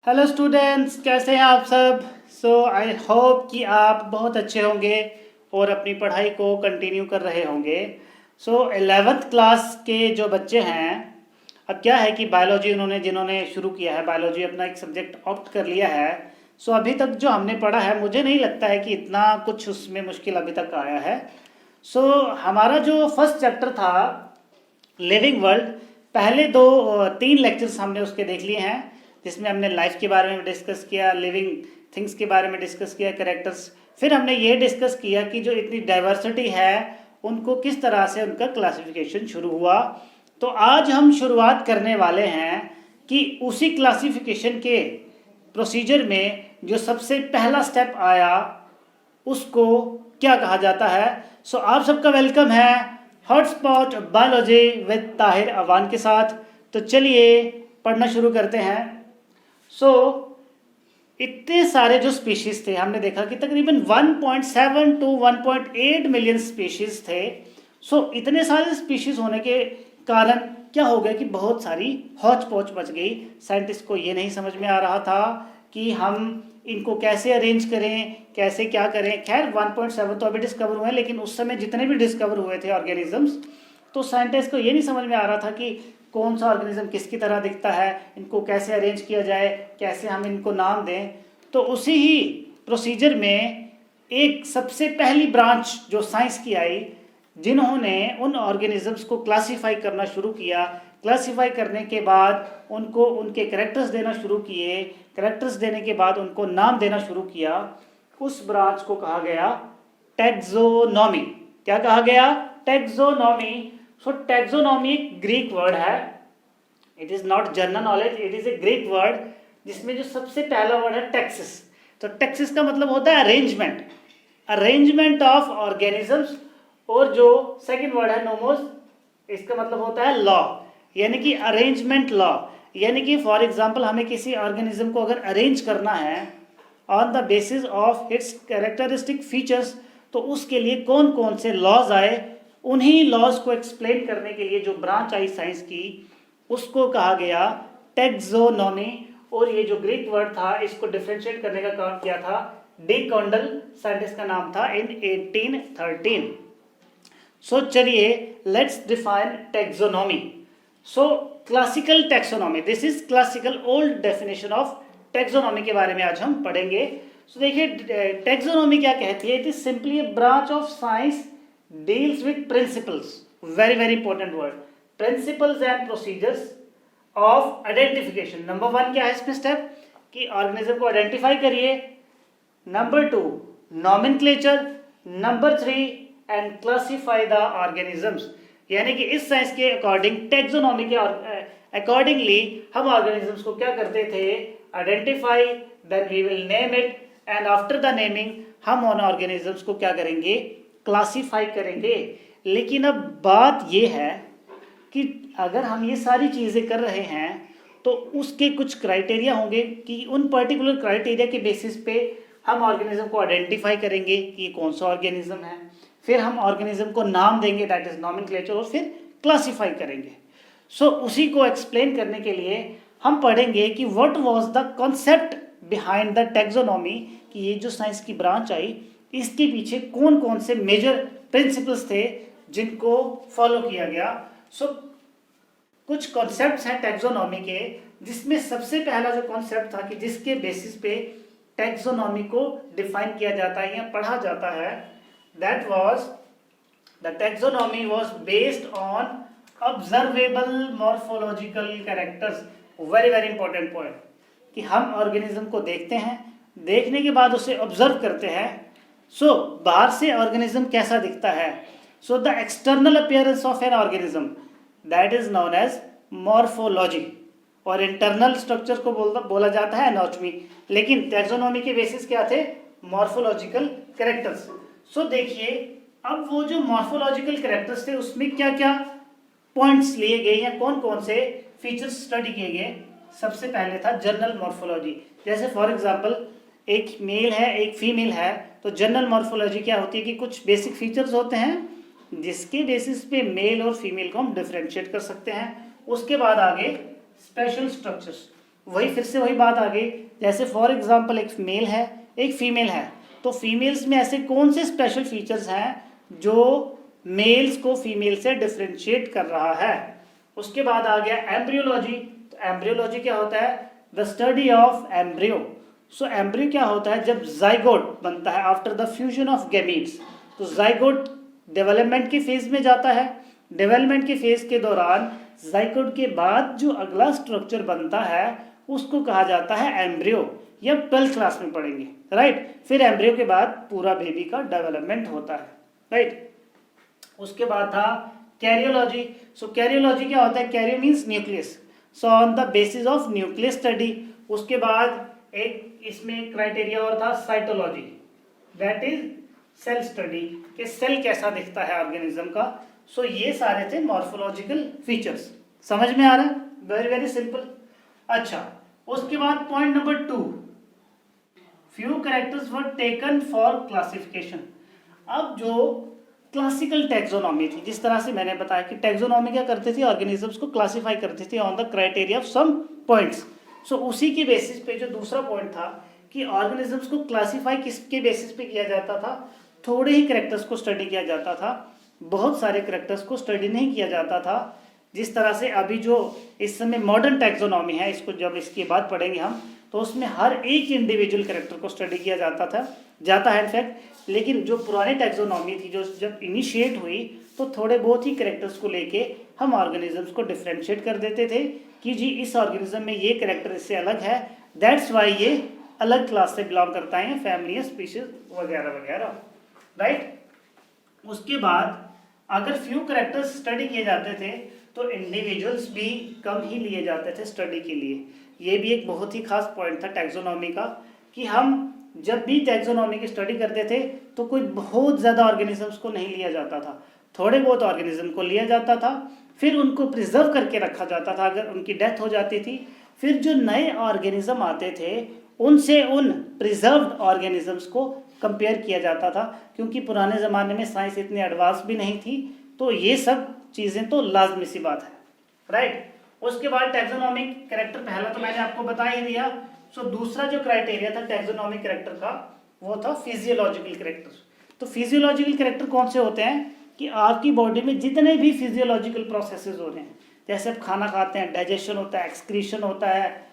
Hello students, कैसे हैं आप सब। आई होप कि आप बहुत अच्छे होंगे और अपनी पढ़ाई को कंटिन्यू कर रहे होंगे। 11th क्लास के जो बच्चे हैं, अब क्या है कि बायोलॉजी जिन्होंने शुरू किया है, बायोलॉजी अपना एक सब्जेक्ट ऑप्ट कर लिया है। अभी तक जो हमने पढ़ा है, मुझे नहीं लगता है कि इतना कुछ उसमें मुश्किल अभी तक आया है। हमारा जो फर्स्ट चैप्टर था लिविंग वर्ल्ड, पहले तीन लेक्चर्स हमने उसके देख लिए हैं, जिसमें हमने लाइफ के बारे में डिस्कस किया, लिविंग थिंग्स के बारे में डिस्कस किया, कैरेक्टर्स। फिर हमने ये डिस्कस किया कि जो इतनी डाइवर्सिटी है उनको किस तरह से उनका क्लासिफिकेशन शुरू हुआ। तो आज हम शुरुआत करने वाले हैं कि उसी क्लासिफिकेशन के प्रोसीजर में जो सबसे पहला स्टेप आया उसको क्या कहा जाता है। आप सबका वेलकम है hotspot biology with Tahir Awan के साथ। तो चलिए पढ़ना शुरू करते हैं। इतने सारे जो स्पीशीज थे, हमने देखा कि तकरीबन 1.7 टू 1.8 मिलियन स्पीशीज थे। इतने सारे स्पीशीज होने के कारण क्या हो गया कि बहुत सारी हौच पौच मच गई। साइंटिस्ट को ये नहीं समझ में आ रहा था कि हम इनको कैसे अरेंज करें, कैसे क्या करें। खैर 1.7 तो अभी डिस्कवर हुए हैं, लेकिन उस समय जितने भी डिस्कवर हुए थे ऑर्गेनिजम्स, तो साइंटिस्ट को ये नहीं समझ में आ रहा था कि कौन सा ऑर्गेनिज्म किसकी तरह दिखता है, इनको कैसे अरेंज किया जाए, कैसे हम इनको नाम दें। तो उसी ही प्रोसीजर में एक सबसे पहली ब्रांच जो साइंस की आई, जिन्होंने उन ऑर्गेनिजम्स को क्लासीफाई करना शुरू किया। क्लासीफाई करने के बाद उनको उनके कैरेक्टर्स देना शुरू किए, कैरेक्टर्स देने के बाद उनको नाम देना शुरू किया। उस ब्रांच को कहा गया टैक्सोनॉमी। क्या कहा गया? टैक्सोनॉमी। टैक्सोनॉमी एक ग्रीक वर्ड है, it is not general knowledge, it is a Greek word, जिसमें जो सबसे पहला वर्ड है टैक्सिस। तो टैक्सिस का मतलब होता है अरेंजमेंट, अरेंजमेंट ऑफ ऑर्गेनिजम्स। और जो सेकंड वर्ड है नोमोस, इसका मतलब होता है लॉ, यानी कि अरेंजमेंट लॉ। यानी कि फॉर एग्जांपल हमें किसी ऑर्गेनिज्म को अगर अरेंज करना है on the basis of its characteristic features, तो उसके लिए कौन कौन से लॉज आए, उन्हीं लॉज को एक्सप्लेन करने के लिए जो ब्रांच आई साइंस की, उसको कहा गया टैक्सोनॉमी। और ये जो ग्रीक वर्ड था, इसको डिफरेंशिएट करने का काम किया था डी कॉन्डल, साइंटिस्ट का नाम था, इन 1813। चलिए let's define taxonomy. Classical taxonomy, this is classical old definition of taxonomy के बारे में आज हम पढ़ेंगे। देखिए टैक्सोनॉमी क्या कहती है? It is simply A branch of science deals with principles, very very important word, principles and procedures of identification. Number 1 क्या है इसमें स्टेप, कि ऑर्गेनिज्म को आइडेंटिफाई करिए। Number 2 nomenclature. Number 3 and classify the organisms. यानी कि इस साइंस के अकॉर्डिंग, टैक्सोनॉमी के अकॉर्डिंगली हम ऑर्गेनिजम्स को क्या करते थे? Identify, then we will name it, and after the naming हम उन ऑर्गेनिजम्स को क्या करेंगे? क्लासिफाई करेंगे। लेकिन अब बात यह है कि अगर हम ये सारी चीज़ें कर रहे हैं तो उसके कुछ क्राइटेरिया होंगे कि उन पर्टिकुलर क्राइटेरिया के बेसिस पे हम ऑर्गेनिज्म को आइडेंटिफाई करेंगे कि ये कौन सा ऑर्गेनिज्म है, फिर हम ऑर्गेनिज्म को नाम देंगे, दैट इज नॉमेनक्लेचर, और फिर क्लासिफाई करेंगे। उसी को एक्सप्लेन करने के लिए हम पढ़ेंगे कि what was the concept behind the taxonomy, कि ये जो साइंस की ब्रांच आई, इसके पीछे कौन कौन से मेजर प्रिंसिपल्स थे जिनको फॉलो किया गया। कुछ कॉन्सेप्ट्स हैं टैक्सोनॉमी के, जिसमें सबसे पहला जो कॉन्सेप्ट था कि जिसके बेसिस पे टैक्सोनॉमी को डिफाइन किया जाता है या पढ़ा जाता है, that was the taxonomy was based on observable morphological characters. Very very important point, कि हम ऑर्गेनिज्म को देखते हैं, देखने के बाद उसे ऑब्जर्व करते हैं। बाहर से ऑर्गेनिज्म कैसा दिखता है, the external appearance of an organism, that is known as morphology, और इंटरनल स्ट्रक्चर को बोला जाता है एनाटॉमी। लेकिन टैक्सोनॉमी के बेसिस क्या थे? Morphological characters. देखिए अब वो जो मॉर्फोलॉजिकल कैरेक्टर्स थे, उसमें क्या क्या पॉइंट्स लिए गए या कौन कौन से फीचर्स स्टडी किए गए। सबसे पहले था जनरल मॉर्फोलॉजी। जैसे फॉर एग्जांपल एक मेल है, एक फीमेल है, तो जनरल मॉर्फोलॉजी क्या होती है कि कुछ बेसिक फीचर्स होते हैं जिसके बेसिस पे मेल और फीमेल को हम डिफरेंशिएट कर सकते हैं। उसके बाद आगे स्पेशल स्ट्रक्चर्स, वही फिर से वही बात आ गई, जैसे फॉर एग्जांपल एक मेल है एक फीमेल है, तो फीमेल्स में ऐसे कौन से स्पेशल फीचर्स हैं जो मेल्स को फीमेल से डिफ्रेंशिएट कर रहा है। उसके बाद आ गया एम्ब्रियोलॉजी। तो एम्ब्रियोलॉजी क्या होता है, the study of embryo. So embryo क्या होता है, जब जाइगोट बनता है after the fusion of gametes, तो जाइगोट डेवलपमेंट की फेज में जाता है। डेवलपमेंट की फेज के दौरान जाइगोट के बाद जो अगला स्ट्रक्चर बनता है उसको कहा जाता है एम्ब्रियो, या 12th क्लास में पढ़ेंगे, राइट। फिर एम्ब्रियो के बाद पूरा बेबी का डेवलपमेंट होता है, राइट। उसके बाद था कैरियोलॉजी। सो कैरियोलॉजी क्या होता है, karyo means nucleus, so on the basis of nucleus study. उसके बाद एक इसमें क्राइटेरिया और था cytology, that is cell study, कि सेल कैसा दिखता है ऑर्गेनिज्म का। सो ये सारे थे मॉर्फोलॉजिकल फीचर्स। समझ में आ रहा है, वेरी वेरी सिंपल। अच्छा, उसके बाद point number 2, few characters were taken for classification. अब जो क्लासिकल टैक्सोनॉमी थी, जिस तरह से मैंने बताया कि टैक्सोनॉमी क्या करती थी, ऑर्गेनिजम्स को क्लासिफाई करती थी on the criteria of some points. So उसी के बेसिस पे जो दूसरा पॉइंट था कि ऑर्गेनिजम्स को क्लासिफाई किसके बेसिस पे किया जाता था, थोड़े ही कैरेक्टर्स को स्टडी किया जाता था, बहुत सारे कैरेक्टर्स को स्टडी नहीं किया जाता था। जिस तरह से अभी जो इस समय मॉडर्न टैक्सोनॉमी है, इसको जब इसके बाद पढ़ेंगे हम, तो उसमें हर एक इंडिविजुअल कैरेक्टर को स्टडी किया जाता है इनफैक्ट। लेकिन जो पुरानी टैक्सोनॉमी थी, जो जब इनिशिएट हुई, तो थोड़े बहुत ही कैरेक्टर्स को लेके हम ऑर्गेनिजम्स को डिफ्रेंशिएट कर देते थे कि जी इस ऑर्गेनिज्म में ये कैरेक्टर इससे अलग है, दैट्स वाई ये अलग क्लास से बिलोंग करता है, फैमिली स्पीशीज वगैरह वगैरह, राइट। उसके बाद अगर फ्यू कैरेक्टर्स स्टडी किए जाते थे तो इंडिविजुअल्स भी कम ही लिए जाते थे स्टडी के लिए। ये भी एक बहुत ही खास पॉइंट था टैक्सोनॉमी का, कि हम जब भी टैक्सोनॉमी की स्टडी करते थे तो कोई बहुत ज़्यादा ऑर्गेनिजम्स को नहीं लिया जाता था, थोड़े बहुत ऑर्गेनिज्म को लिया जाता था, फिर उनको प्रिजर्व करके रखा जाता था अगर उनकी डेथ हो जाती थी। फिर जो नए ऑर्गेनिज्म आते थे उनसे उन प्रिजर्व्ड ऑर्गेनिजम्स को कंपेयर किया जाता था, क्योंकि पुराने ज़माने में साइंस इतनी एडवांस भी नहीं थी, तो ये सब चीज़ें तो लाजमी सी बात है, राइट। उसके बाद टैक्सोनॉमिक कैरेक्टर पहला तो मैंने आपको बता ही दिया। सो दूसरा जो क्राइटेरिया था टैक्सोनॉमिक कैरेक्टर का वो था फिजियोलॉजिकल कैरेक्टर। तो फिजियोलॉजिकल कैरेक्टर कौन से होते हैं कि आपकी बॉडी में जितने भी फिजियोलॉजिकल प्रोसेसेस हो रहे हैं, जैसे आप खाना खाते हैं, डाइजेशन होता है, एक्सक्रीशन होता है,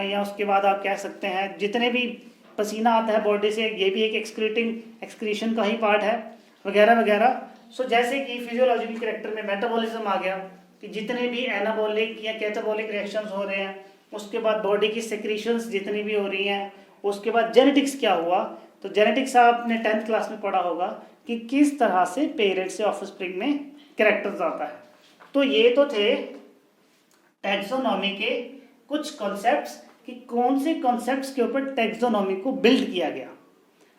या उसके बाद आप कह सकते हैं जितने भी पसीना आता है बॉडी से, ये भी एक एक्सक्रीशन का ही पार्ट है, वगैरह वगैरह। सो जैसे कि फिजियोलॉजिकल कैरेक्टर में मेटाबॉलिज्म आ गया, कि जितने भी एनाबॉलिक या कैटाबॉलिक रिएक्शंस हो रहे हैं, उसके बाद बॉडी की सेक्रीशंस जितनी भी हो रही हैं, उसके बाद जेनेटिक्स क्या हुआ, तो जेनेटिक्स आपने 10th क्लास में पढ़ा होगा कि किस तरह से पेरेंट्स से ऑफस्प्रिंग में कैरेक्टर्स आता है। तो ये तो थे टैक्सोनॉमी के कुछ कॉन्सेप्ट्स कि कौन से कॉन्सेप्ट्स के ऊपर टैक्सोनॉमी को बिल्ड किया गया।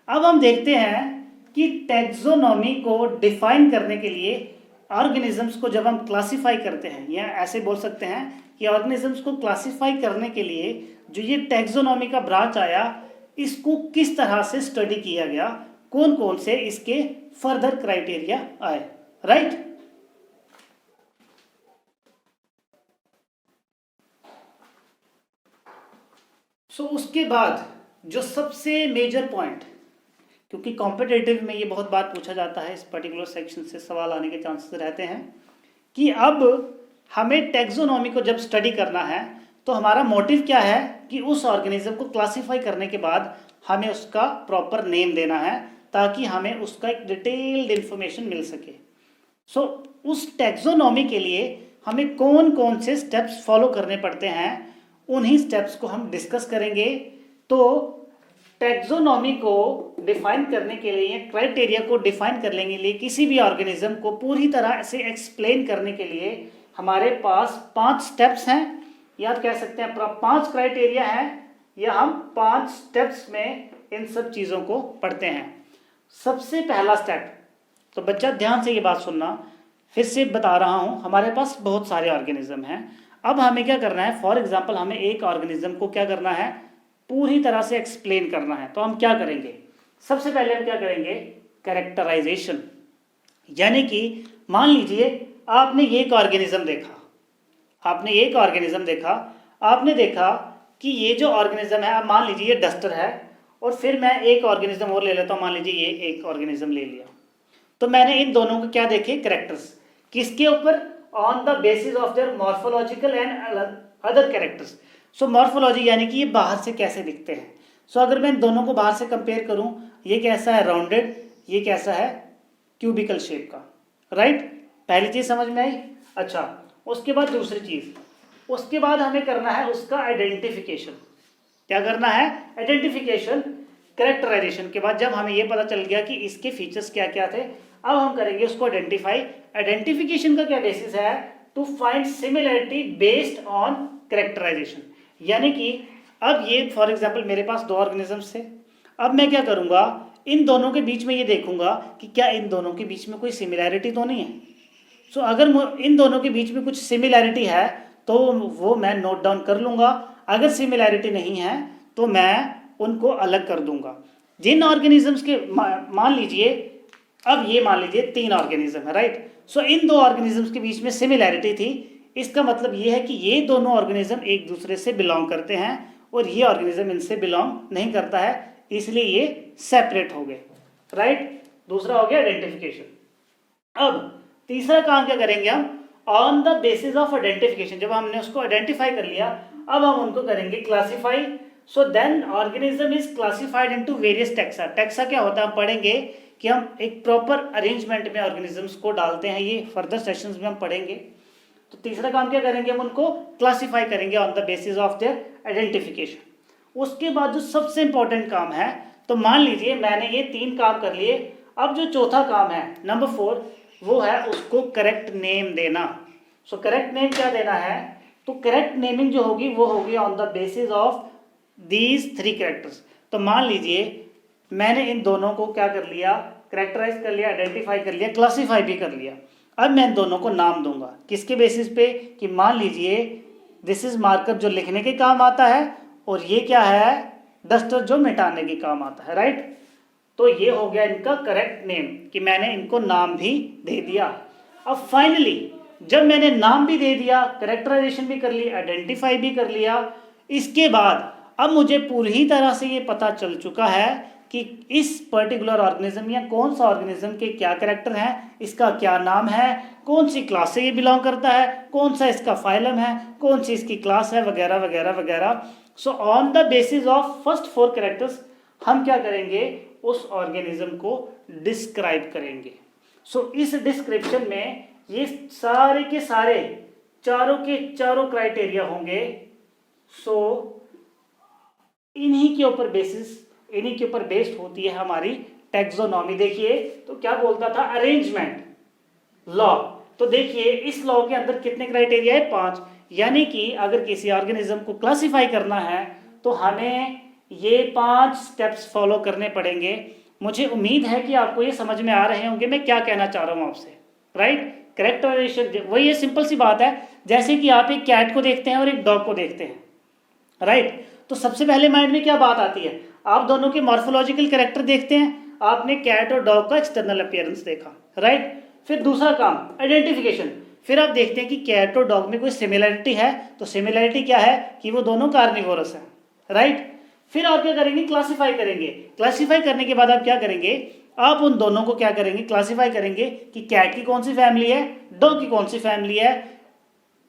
अब हम देखते हैं कि टैक्सोनॉमी को डिफाइन करने के लिए ऑर्गेनिजम्स को जब हम क्लासिफाई करते हैं, या ऐसे बोल सकते हैं कि ऑर्गेनिजम्स को क्लासिफाई करने के लिए जो ये टैक्सोनॉमी का ब्रांच आया, इसको किस तरह से स्टडी किया गया, कौन कौन से इसके फर्दर क्राइटेरिया आए, राइट। सो उसके बाद जो सबसे मेजर पॉइंट, क्योंकि कॉम्पिटिटिव में ये बहुत बात पूछा जाता है, इस पर्टिकुलर सेक्शन से सवाल आने के चांसेस रहते हैं, कि अब हमें टैक्सोनॉमी को जब स्टडी करना है तो हमारा मोटिव क्या है कि उस ऑर्गेनिज्म को क्लासिफाई करने के बाद हमें उसका प्रॉपर नेम देना है, ताकि हमें उसका एक डिटेल्ड इन्फॉर्मेशन मिल सके। सो उस टैक्सोनॉमी के लिए हमें कौन कौन से स्टेप्स फॉलो करने पड़ते हैं, उन्हीं स्टेप्स को हम डिस्कस करेंगे। तो टैक्सोनॉमी को डिफाइन करने के लिए, क्राइटेरिया को डिफाइन करने के लिए, किसी भी ऑर्गेनिज्म को पूरी तरह से एक्सप्लेन करने के लिए हमारे पास 5 स्टेप्स हैं, या आप कह सकते हैं 5 क्राइटेरिया हैं, या हम 5 स्टेप्स में इन सब चीज़ों को पढ़ते हैं। सबसे पहला स्टेप, तो बच्चा ध्यान से ये बात सुनना, फिर से बता रहा हूँ, हमारे पास बहुत सारे ऑर्गेनिज्म हैं। अब हमें क्या करना है, फॉर एग्जाम्पल हमें एक ऑर्गेनिज्म को क्या करना है, पूरी तरह से एक्सप्लेन करना है। तो हम क्या करेंगे, सबसे पहले हम क्या करेंगे, कैरेक्टराइजेशन। यानी कि मान लीजिए आपने एक ऑर्गेनिज्म देखा, आपने देखा कि ये जो ऑर्गेनिज्म है, अब मान लीजिए ये डस्टर है और फिर मैं एक ऑर्गेनिज्म और ले लेता हूँ, मान लीजिए ये एक ऑर्गेनिज्म ले लिया, तो मैंने इन दोनों को क्या देखे कैरेक्टर्स, किसके ऊपर, on the basis of their morphological and other characters. So morphology यानी कि ये बाहर से कैसे दिखते हैं। सो अगर मैं इन दोनों को बाहर से कंपेयर करूं, ये कैसा है राउंडेड, ये कैसा है क्यूबिकल शेप का, राइट। पहली चीज समझ में आई। अच्छा, उसके बाद दूसरी चीज, उसके बाद हमें करना है उसका आइडेंटिफिकेशन। क्या करना है, आइडेंटिफिकेशन। कैरेक्टराइजेशन के बाद जब हमें ये पता चल गया कि इसके फीचर्स क्या क्या थे, अब हम करेंगे उसको आइडेंटिफाई। आइडेंटिफिकेशन का क्या बेसिस है, to find similarity based on characterization. यानी कि अब ये फॉर एग्जांपल मेरे पास दो ऑर्गेनिजम्स थे, अब मैं क्या करूंगा, इन दोनों के बीच में ये देखूंगा कि क्या इन दोनों के बीच में कोई सिमिलैरिटी तो नहीं है। सो अगर इन दोनों के बीच में कुछ सिमिलैरिटी है तो वो मैं नोट डाउन कर लूंगा, अगर सिमिलैरिटी नहीं है तो मैं उनको अलग कर दूंगा। जिन ऑर्गेनिजम्स के मान लीजिए, अब ये मान लीजिए 3 ऑर्गेनिज्म है, राइट। सो इन दो ऑर्गेनिजम्स के बीच में सिमिलैरिटी थी, इसका मतलब ये है कि ये दोनों ऑर्गेनिज्म एक दूसरे से बिलोंग करते हैं और ये ऑर्गेनिज्म इनसे बिलोंग नहीं करता है, इसलिए ये सेपरेट हो गए, राइट। दूसरा हो गया आइडेंटिफिकेशन। अब तीसरा काम क्या करेंगे हम, on the basis of identification, जब हमने उसको आइडेंटिफाई कर लिया, अब हम उनको करेंगे classify. So then organism is classified into various taxa. Taxa क्या होता है, हम पढ़ेंगे कि हम एक प्रॉपर अरेंजमेंट में ऑर्गेनिजम्स को डालते हैं, ये फर्दर सेशंस में हम पढ़ेंगे। तो तीसरा काम क्या करेंगे, हम उनको क्लासिफाई करेंगे on the basis of their identification. उसके बाद जो सबसे इंपॉर्टेंट काम है, तो मान लीजिए मैंने ये 3 काम कर लिए, अब जो चौथा काम है नंबर 4, वो है उसको करेक्ट नेम देना। सो करेक्ट नेम क्या देना है, तो करेक्ट नेमिंग जो होगी वो होगी on the basis of these 3 characters. तो मान लीजिए मैंने इन दोनों को क्या कर लिया, करेक्टराइज कर लिया, आइडेंटिफाई कर लिया, क्लासीफाई भी कर लिया। अब मैं इन दोनों को नाम दूंगा, किसके बेसिस पे, कि मान लीजिए दिस इज मार्कर जो लिखने के काम आता है और ये क्या है, डस्टर जो मिटाने के काम आता है, राइट। तो ये हो गया इनका करेक्ट नेम कि मैंने इनको नाम भी दे दिया। अब फाइनली जब मैंने नाम भी दे दिया, करेक्टराइजेशन भी कर ली, आइडेंटिफाई भी कर लिया, इसके बाद अब मुझे पूरी तरह से ये पता चल चुका है कि इस पर्टिकुलर ऑर्गेनिज्म या कौन सा ऑर्गेनिज्म के क्या कैरेक्टर हैं, इसका क्या नाम है, कौन सी क्लास से ये बिलोंग करता है, कौन सा इसका फाइलम है, कौन सी इसकी क्लास है, वगैरह वगैरह वगैरह। सो on the basis of first 4 characters हम क्या करेंगे, उस ऑर्गेनिज्म को डिस्क्राइब करेंगे। सो इस डिस्क्रिप्शन में ये सारे के सारे चारों के चारों क्राइटेरिया होंगे। सो इन्हीं के ऊपर बेस्ड होती है हमारी टैक्सोनॉमी। देखिए तो क्या बोलता था, अरेंजमेंट लॉ। तो देखिए इस लॉ के अंदर कितने क्राइटेरिया है, 5। यानी कि अगर किसी ऑर्गेनिज्म को क्लासिफाई करना है तो हमें ये 5 स्टेप्स फॉलो करने पड़ेंगे। मुझे उम्मीद है कि आपको ये समझ में आ रहे होंगे मैं क्या कहना चाह रहा हूँ आपसे, राइट। कैरेक्टराइजेशन वही है, सिंपल सी बात है। जैसे कि आप एक कैट को देखते हैं और एक डॉग को देखते हैं, राइट। तो सबसे पहले माइंड में क्या बात आती है, आप दोनों के मॉर्फोलॉजिकल कैरेक्टर देखते हैं, आपने कैट और डॉग का एक्सटर्नल अपीयरेंस देखा, राइट। फिर दूसरा काम आइडेंटिफिकेशन, फिर आप देखते हैं कि कैट और डॉग में कोई सिमिलरिटी है, तो सिमिलरिटी क्या है कि वो दोनों कार्निवोरस हैं, राइट। फिर आप क्या करेंगे, क्लासिफाई करेंगे। क्लासिफाई करने के बाद आप क्या करेंगे, आप उन दोनों को क्या करेंगे, क्लासिफाई करेंगे कि कैट की कौन सी फैमिली है, डॉग की कौन सी फैमिली है,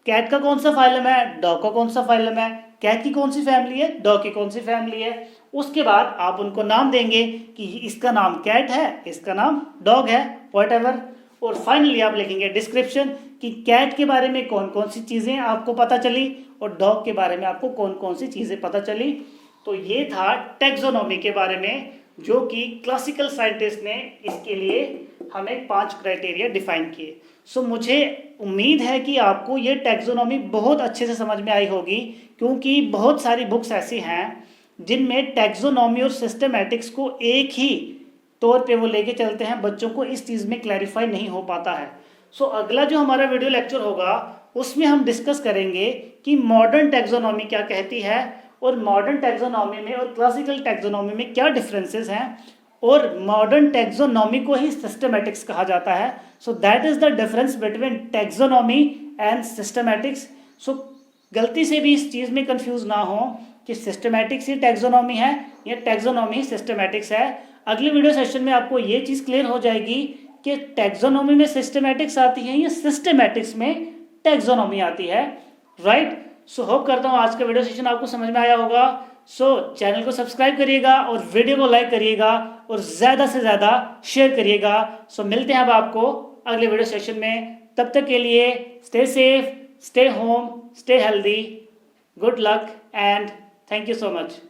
कैट का कौन सा फाइलम है, डॉग का कौन सा फाइलम है, कैट की कौन सी फैमिली है, डॉग की कौन सी फैमिली है। उसके बाद आप उनको नाम देंगे कि इसका नाम कैट है, इसका नाम डॉग है, व्हाटएवर। और फाइनली आप लिखेंगे डिस्क्रिप्शन कि कैट के बारे में कौन कौन सी चीज़ें आपको पता चली और डॉग के बारे में आपको कौन कौन सी चीज़ें पता चली। तो ये था टैक्सोनॉमी के बारे में, जो कि क्लासिकल साइंटिस्ट ने इसके लिए हमें 5 क्राइटेरिया डिफाइन किए। सो मुझे उम्मीद है कि आपको ये टैक्सोनॉमी बहुत अच्छे से समझ में आई होगी, क्योंकि बहुत सारी बुक्स ऐसी हैं जिनमें टैक्सोनॉमी और सिस्टमैटिक्स को एक ही तौर पे वो लेके चलते हैं, बच्चों को इस चीज़ में क्लैरिफाई नहीं हो पाता है। सो अगला जो हमारा वीडियो लेक्चर होगा उसमें हम डिस्कस करेंगे कि मॉडर्न टैक्सोनॉमी क्या कहती है और मॉडर्न टैक्सोनॉमी में और क्लासिकल टैक्सोनॉमी में क्या डिफरेंसेस हैं, और मॉडर्न टैक्सोनॉमी को ही सिस्टमैटिक्स कहा जाता है। So that is the difference between taxonomy and systematics. So गलती से भी इस चीज़ में कंफ्यूज ना हो कि सिस्टमैटिक्स ही टैक्सोनॉमी है या टैक्सोनॉमी सिस्टमैटिक्स है। अगले वीडियो सेशन में आपको ये चीज़ क्लियर हो जाएगी कि टैक्सोनॉमी में सिस्टमैटिक्स आती है या सिस्टमैटिक्स में टैक्सोनॉमी आती है, राइट। सो होप करता हूँ आज का वीडियो सेशन आपको समझ में आया होगा। सो चैनल को सब्सक्राइब करिएगा और वीडियो को लाइक करिएगा और ज़्यादा से ज़्यादा शेयर करिएगा। सो मिलते हैं अब आपको अगले वीडियो सेशन में, तब तक के लिए stay safe, stay home, stay healthy, good luck and thank you so much.